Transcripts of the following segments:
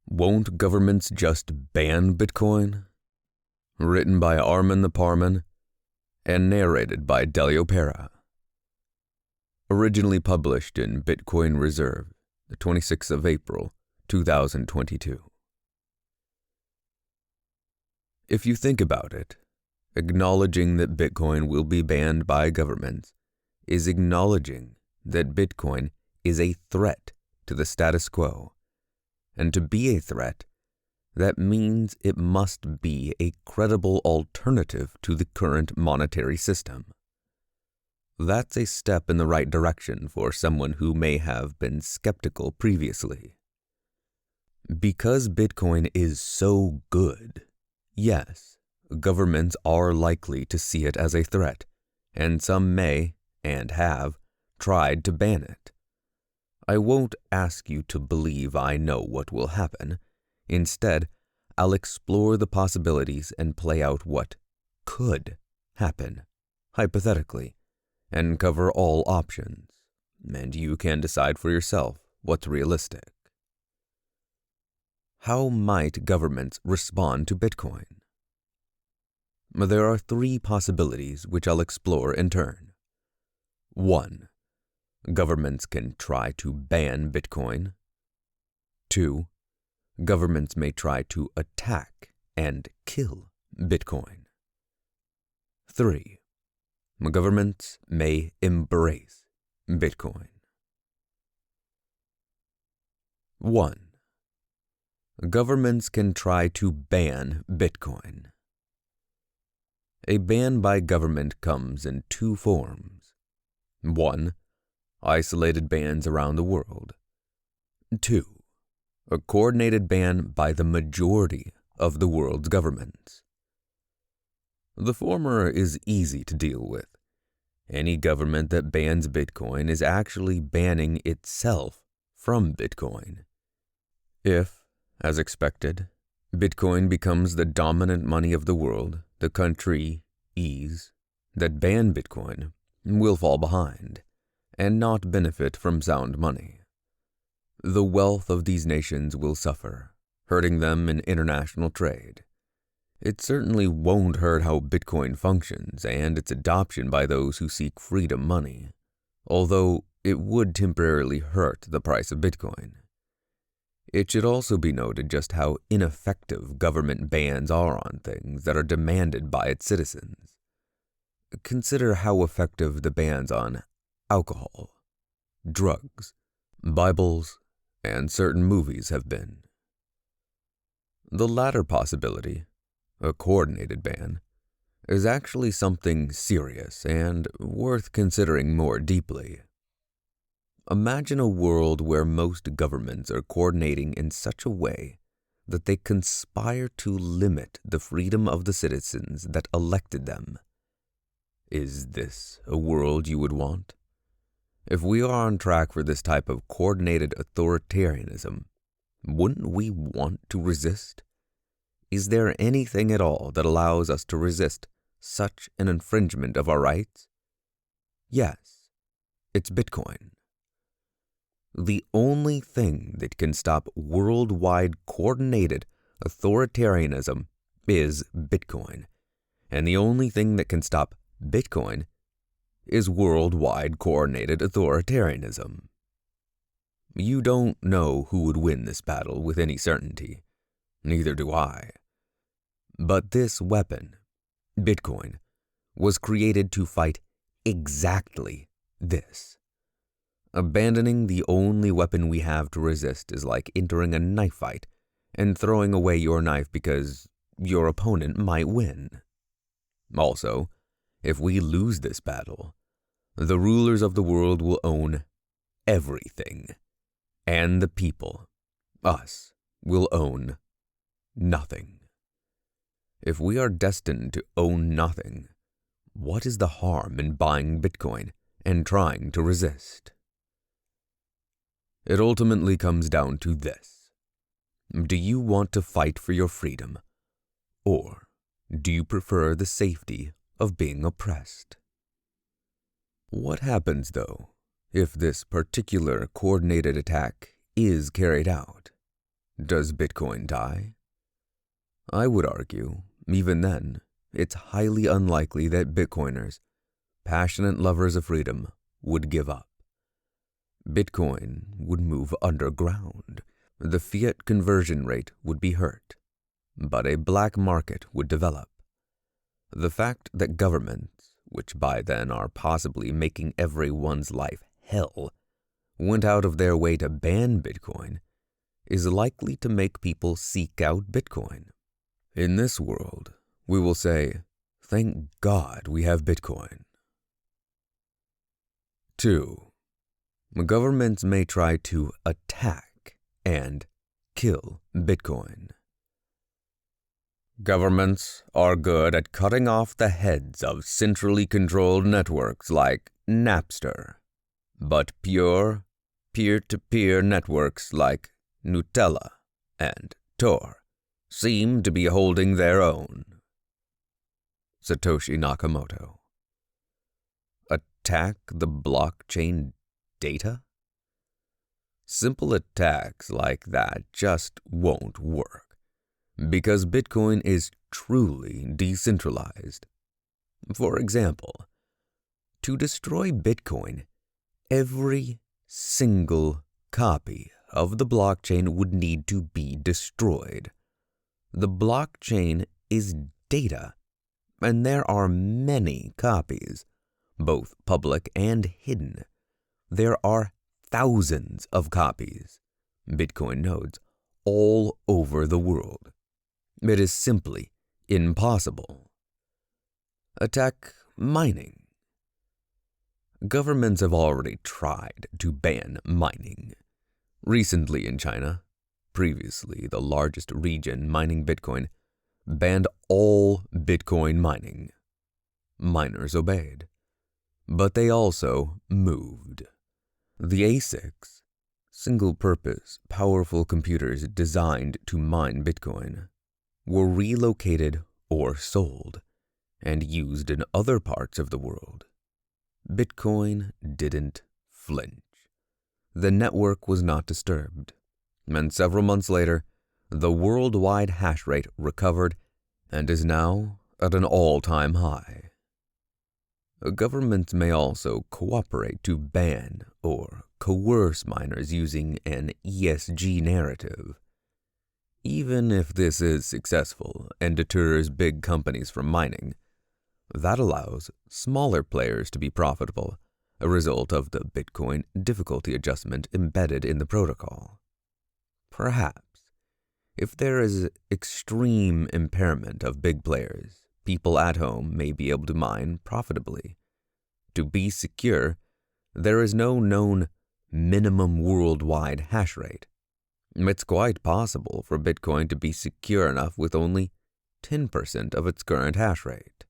Won't Governments Just Ban Bitcoin? Written by Armin the Parman and narrated by Delio Pera. Originally published in Bitcoin Reserve, the 26th of April, 2022. If you think about it, acknowledging that Bitcoin will be banned by governments is acknowledging that Bitcoin is a threat to the status quo. And to be a threat, that means it must be a credible alternative to the current monetary system. That's a step in the right direction for someone who may have been skeptical previously. Because Bitcoin is so good, yes, governments are likely to see it as a threat, and some may, and have, tried to ban it. I won't ask you to believe I know what will happen. Instead, I'll explore the possibilities and play out what could happen, hypothetically, and cover all options, and you can decide for yourself what's realistic. How might governments respond to Bitcoin? There are three possibilities which I'll explore in turn. 1. Governments can try to ban Bitcoin. 2. Governments may try to attack and kill Bitcoin. 3. Governments may embrace Bitcoin. 1. Governments can try to ban Bitcoin. A ban by government comes in two forms. 1. Isolated bans around the world. 2. A coordinated ban by the majority of the world's governments. The former is easy to deal with. Any government that bans Bitcoin is actually banning itself from Bitcoin. If, as expected, Bitcoin becomes the dominant money of the world, the countries that ban Bitcoin will fall behind and not benefit from sound money. The wealth of these nations will suffer, hurting them in international trade. It certainly won't hurt how Bitcoin functions and its adoption by those who seek freedom money, although it would temporarily hurt the price of Bitcoin. It should also be noted just how ineffective government bans are on things that are demanded by its citizens. Consider how effective the bans on alcohol, drugs, Bibles, and certain movies have been. The latter possibility, a coordinated ban, is actually something serious and worth considering more deeply. Imagine a world where most governments are coordinating in such a way that they conspire to limit the freedom of the citizens that elected them. Is this a world you would want? If we are on track for this type of coordinated authoritarianism, wouldn't we want to resist? Is there anything at all that allows us to resist such an infringement of our rights? Yes, it's Bitcoin. The only thing that can stop worldwide coordinated authoritarianism is Bitcoin, and the only thing that can stop Bitcoin is worldwide coordinated authoritarianism. You don't know who would win this battle with any certainty. Neither do I. But this weapon, Bitcoin, was created to fight exactly this. Abandoning the only weapon we have to resist is like entering a knife fight and throwing away your knife because your opponent might win. Also, if we lose this battle, the rulers of the world will own everything, and the people, us, will own nothing. If we are destined to own nothing, what is the harm in buying Bitcoin and trying to resist? It ultimately comes down to this. Do you want to fight for your freedom, or do you prefer the safety of being oppressed? What happens, though, if this particular coordinated attack is carried out? Does Bitcoin die? I would argue, even then, it's highly unlikely that Bitcoiners, passionate lovers of freedom, would give up. Bitcoin would move underground. The fiat conversion rate would be hurt, but a black market would develop. The fact that governments, which by then are possibly making everyone's life hell, went out of their way to ban Bitcoin is likely to make people seek out Bitcoin. In this world, we will say, thank God we have Bitcoin. 2. Governments may try to attack and kill Bitcoin. Governments are good at cutting off the heads of centrally controlled networks like Napster, but pure, peer-to-peer networks like Nutella and Tor seem to be holding their own. Satoshi Nakamoto. Attack the blockchain data? Simple attacks like that just won't work, because Bitcoin is truly decentralized. For example, to destroy Bitcoin, every single copy of the blockchain would need to be destroyed. The blockchain is data, and there are many copies, both public and hidden. There are thousands of copies, Bitcoin nodes, all over the world. It is simply impossible. Attack mining. Governments have already tried to ban mining. Recently in China, previously the largest region mining Bitcoin, banned all Bitcoin mining. Miners obeyed, but they also moved. The ASICs, single-purpose, powerful computers designed to mine Bitcoin, were relocated or sold and used in other parts of the world. Bitcoin didn't flinch. The network was not disturbed, and several months later, the worldwide hash rate recovered and is now at an all-time high. Governments may also cooperate to ban or coerce miners using an ESG narrative. Even if this is successful and deters big companies from mining, that allows smaller players to be profitable, a result of the Bitcoin difficulty adjustment embedded in the protocol. Perhaps, if there is extreme impairment of big players, people at home may be able to mine profitably. To be secure, there is no known minimum worldwide hash rate. It's quite possible for Bitcoin to be secure enough with only 10% of its current hash rate.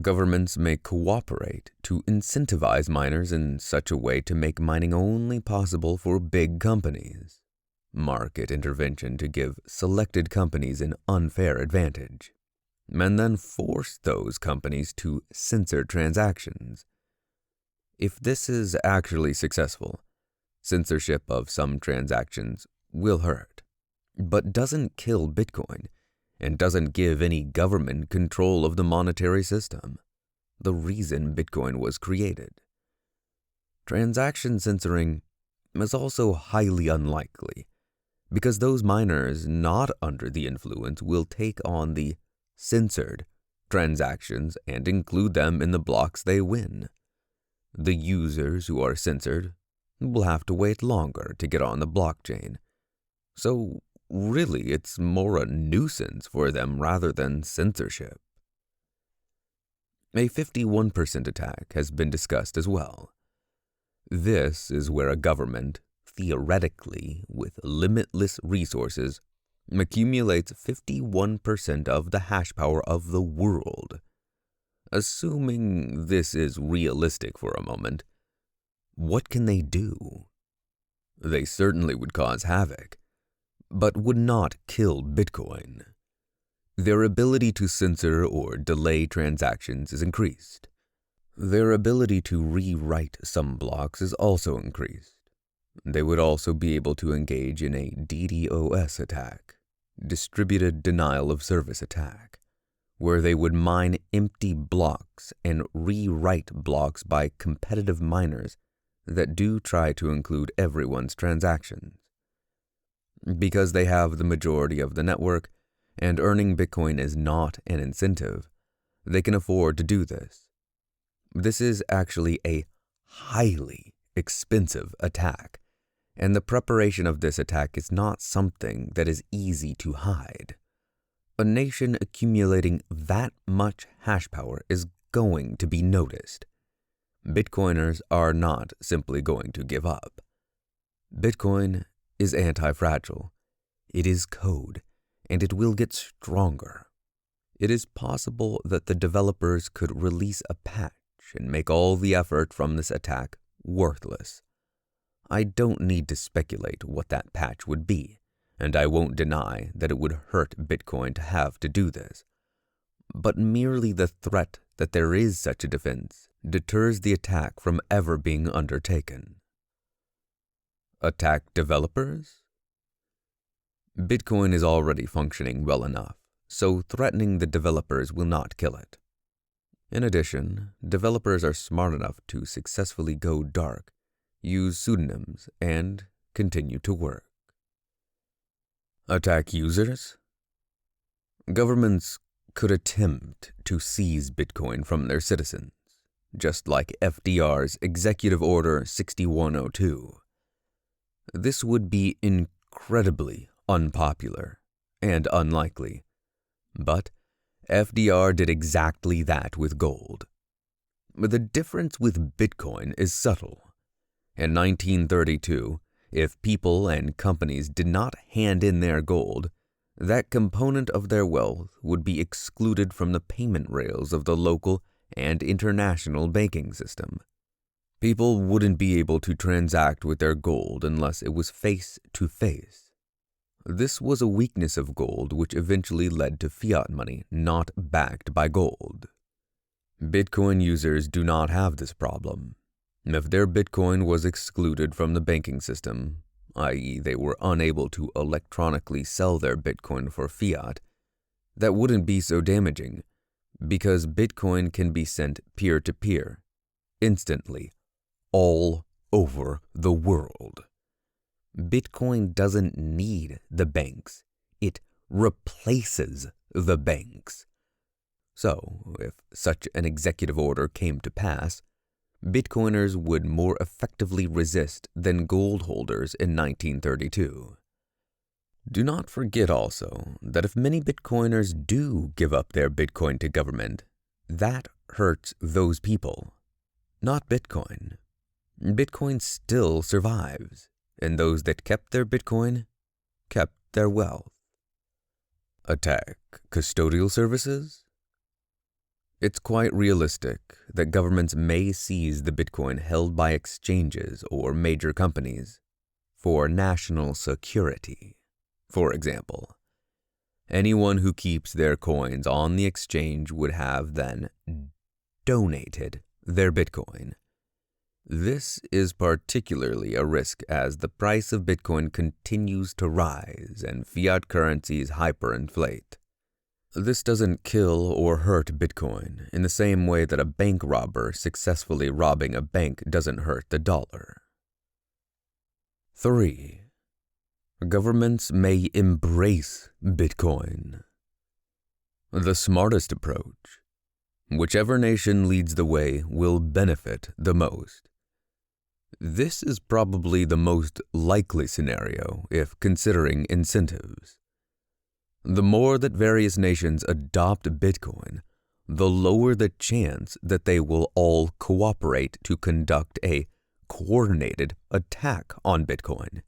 Governments may cooperate to incentivize miners in such a way to make mining only possible for big companies. Market intervention to give selected companies an unfair advantage, and then force those companies to censor transactions. If this is actually successful, censorship of some transactions will hurt, but doesn't kill Bitcoin and doesn't give any government control of the monetary system, the reason Bitcoin was created. Transaction censoring is also highly unlikely, because those miners not under the influence will take on the censored transactions and include them in the blocks they win. The users who are censored will have to wait longer to get on the blockchain. So really, it's more a nuisance for them rather than censorship. A 51% attack has been discussed as well. This is where a government, theoretically with limitless resources, accumulates 51% of the hash power of the world. Assuming this is realistic for a moment, what can they do? They certainly would cause havoc, but would not kill Bitcoin. Their ability to censor or delay transactions is increased. Their ability to rewrite some blocks is also increased. They would also be able to engage in a DDoS attack, distributed denial of service attack, where they would mine empty blocks and rewrite blocks by competitive miners that do try to include everyone's transactions. Because they have the majority of the network, and earning Bitcoin is not an incentive, they can afford to do this. This is actually a highly expensive attack, and the preparation of this attack is not something that is easy to hide. A nation accumulating that much hash power is going to be noticed. Bitcoiners are not simply going to give up. Bitcoin is anti-fragile. It is code, and it will get stronger. It is possible that the developers could release a patch and make all the effort from this attack worthless. I don't need to speculate what that patch would be, and I won't deny that it would hurt Bitcoin to have to do this. But merely the threat that there is such a defense deters the attack from ever being undertaken. Attack developers? Bitcoin is already functioning well enough, so threatening the developers will not kill it. In addition, developers are smart enough to successfully go dark, use pseudonyms, and continue to work. Attack users? Governments could attempt to seize Bitcoin from their citizens, just like FDR's Executive Order 6102. This would be incredibly unpopular and unlikely, but FDR did exactly that with gold. But the difference with Bitcoin is subtle. In 1932, if people and companies did not hand in their gold, that component of their wealth would be excluded from the payment rails of the local and international banking system. People wouldn't be able to transact with their gold unless it was face to face. This was a weakness of gold which eventually led to fiat money not backed by gold. Bitcoin users do not have this problem. If their Bitcoin was excluded from the banking system, i.e. they were unable to electronically sell their Bitcoin for fiat, that wouldn't be so damaging because Bitcoin can be sent peer-to-peer, instantly, all over the world. Bitcoin doesn't need the banks. It replaces the banks. So, if such an executive order came to pass, Bitcoiners would more effectively resist than gold holders in 1932. Do not forget also that if many Bitcoiners do give up their Bitcoin to government, that hurts those people, not Bitcoin. Bitcoin still survives, and those that kept their Bitcoin kept their wealth. Attack custodial services? It's quite realistic that governments may seize the Bitcoin held by exchanges or major companies for national security. For example, anyone who keeps their coins on the exchange would have then donated their Bitcoin. This is particularly a risk as the price of Bitcoin continues to rise and fiat currencies hyperinflate. This doesn't kill or hurt Bitcoin in the same way that a bank robber successfully robbing a bank doesn't hurt the dollar. 3. Governments may embrace Bitcoin. The smartest approach. Whichever nation leads the way will benefit the most. This is probably the most likely scenario if considering incentives. The more that various nations adopt Bitcoin, the lower the chance that they will all cooperate to conduct a coordinated attack on Bitcoin,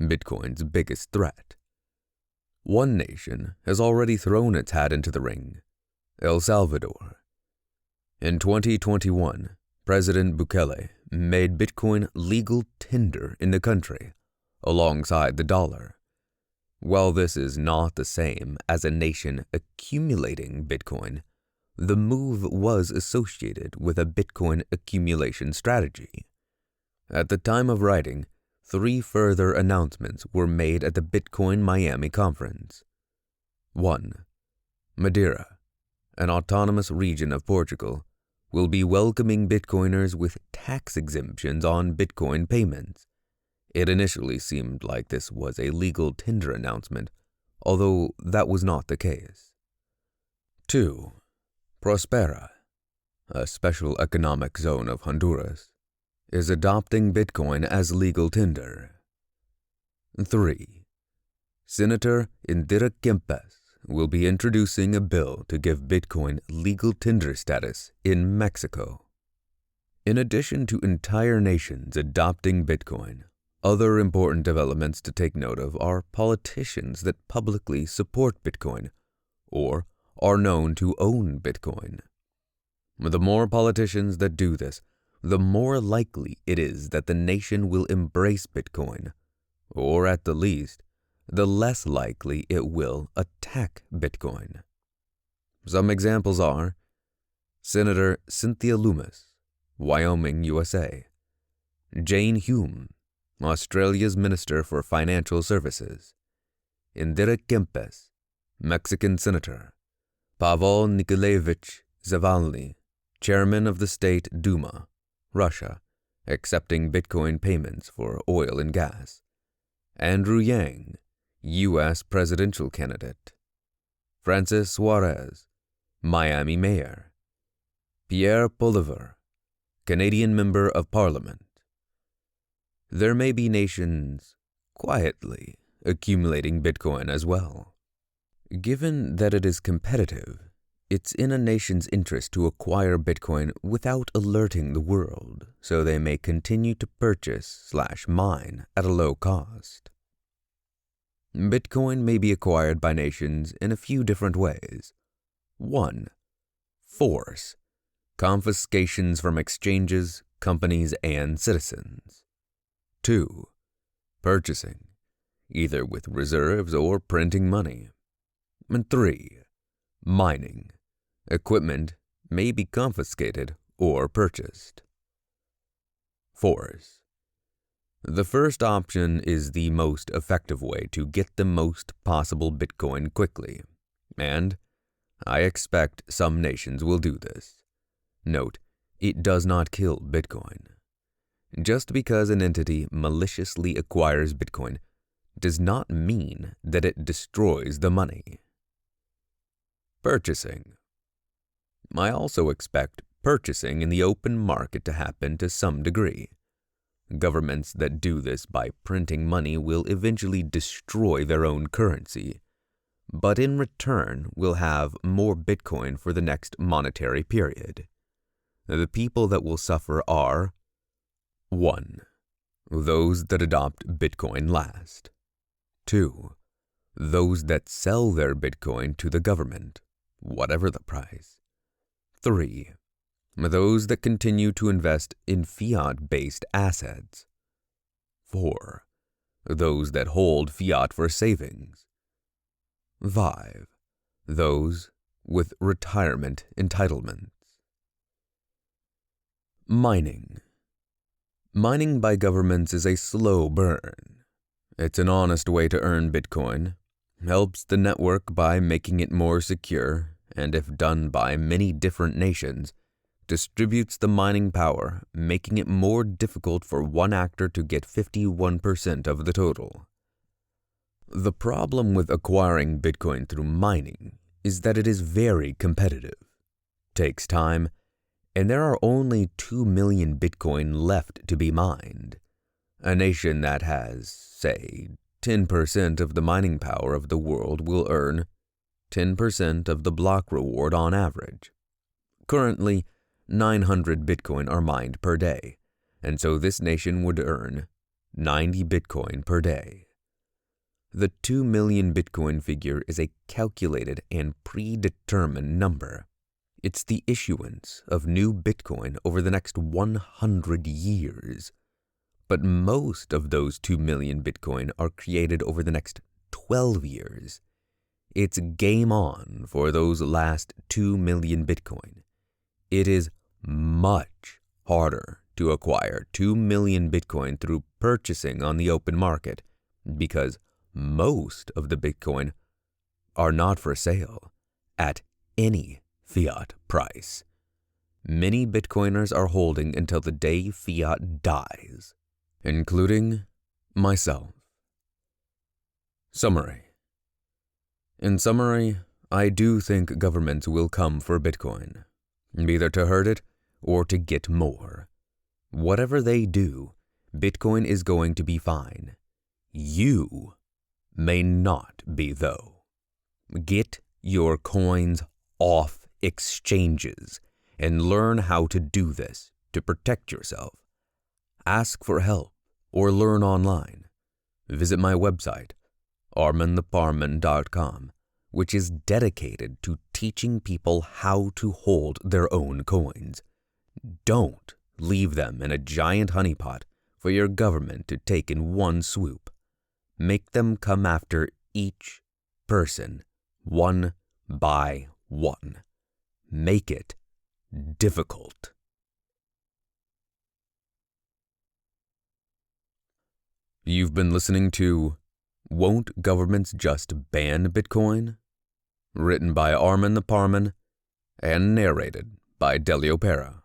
Bitcoin's biggest threat. One nation has already thrown its hat into the ring, El Salvador. In 2021, President Bukele made Bitcoin legal tender in the country, alongside the dollar. While this is not the same as a nation accumulating Bitcoin, the move was associated with a Bitcoin accumulation strategy. At the time of writing, 3 further announcements were made at the Bitcoin Miami conference. 1. Madeira, an autonomous region of Portugal, will be welcoming Bitcoiners with tax exemptions on Bitcoin payments. It initially seemed like this was a legal tender announcement, although that was not the case. 2. Pera, a special economic zone of Honduras, is adopting Bitcoin as legal tender. 3. Senator Indira Kempes will be introducing a bill to give Bitcoin legal tender status in Mexico. In addition to entire nations adopting Bitcoin, other important developments to take note of are politicians that publicly support Bitcoin or are known to own Bitcoin. The more politicians that do this, the more likely it is that the nation will embrace Bitcoin, or at the least, the less likely it will attack Bitcoin. Some examples are Senator Cynthia Lummis, Wyoming, USA; Jane Hume, Australia's Minister for Financial Services; Indira Kempes, Mexican Senator; Pavel Nikolaevich Zavalny, Chairman of the State Duma, Russia, accepting Bitcoin payments for oil and gas; Andrew Yang, U.S. presidential candidate; Francis Suarez, Miami mayor; Pierre Poilievre, Canadian member of parliament. There may be nations quietly accumulating Bitcoin as well. Given that it is competitive, it's in a nation's interest to acquire Bitcoin without alerting the world, so they may continue to purchase/mine at a low cost. Bitcoin may be acquired by nations in a few different ways. 1. Force, confiscations from exchanges, companies, and citizens. 2. Purchasing, either with reserves or printing money. And 3. Mining, equipment may be confiscated or purchased. Force. The first option is the most effective way to get the most possible Bitcoin quickly, and I expect some nations will do this. Note, it does not kill Bitcoin. Just because an entity maliciously acquires Bitcoin does not mean that it destroys the money. Purchasing. I also expect purchasing in the open market to happen to some degree. Governments that do this by printing money will eventually destroy their own currency, but in return will have more Bitcoin for the next monetary period. The people that will suffer are 1. Those that adopt Bitcoin last. 2. Those that sell their Bitcoin to the government, whatever the price. 3. Those that continue to invest in fiat-based assets. 4. Those that hold fiat for savings. 5. Those with retirement entitlements. Mining. Mining by governments is a slow burn. It's an honest way to earn Bitcoin, helps the network by making it more secure, and if done by many different nations, distributes the mining power, making it more difficult for one actor to get 51% of the total. The problem with acquiring Bitcoin through mining is that it is very competitive, takes time, and there are only 2 million Bitcoin left to be mined. A nation that has, say, 10% of the mining power of the world will earn 10% of the block reward on average. Currently, 900 Bitcoin are mined per day, and so this nation would earn 90 Bitcoin per day. The 2 million Bitcoin figure is a calculated and predetermined number. It's the issuance of new Bitcoin over the next 100 years. But most of those 2 million Bitcoin are created over the next 12 years. It's game on for those last 2 million Bitcoin. It is much harder to acquire 2 million Bitcoin through purchasing on the open market because most of the Bitcoin are not for sale at any fiat price. Many Bitcoiners are holding until the day fiat dies, including myself. Summary. In summary, I do think governments will come for Bitcoin, either to hurt it or to get more. Whatever they do, Bitcoin is going to be fine. You may not be, though. Get your coins off exchanges and learn how to do this to protect yourself. Ask for help or learn online. Visit my website, armintheparman.com, which is dedicated to teaching people how to hold their own coins. Don't leave them in a giant honeypot for your government to take in one swoop. Make them come after each person, one by one. Make it difficult. You've been listening to Won't Governments Just Ban Bitcoin? Written by Armin the Parman and narrated by Delio Pera.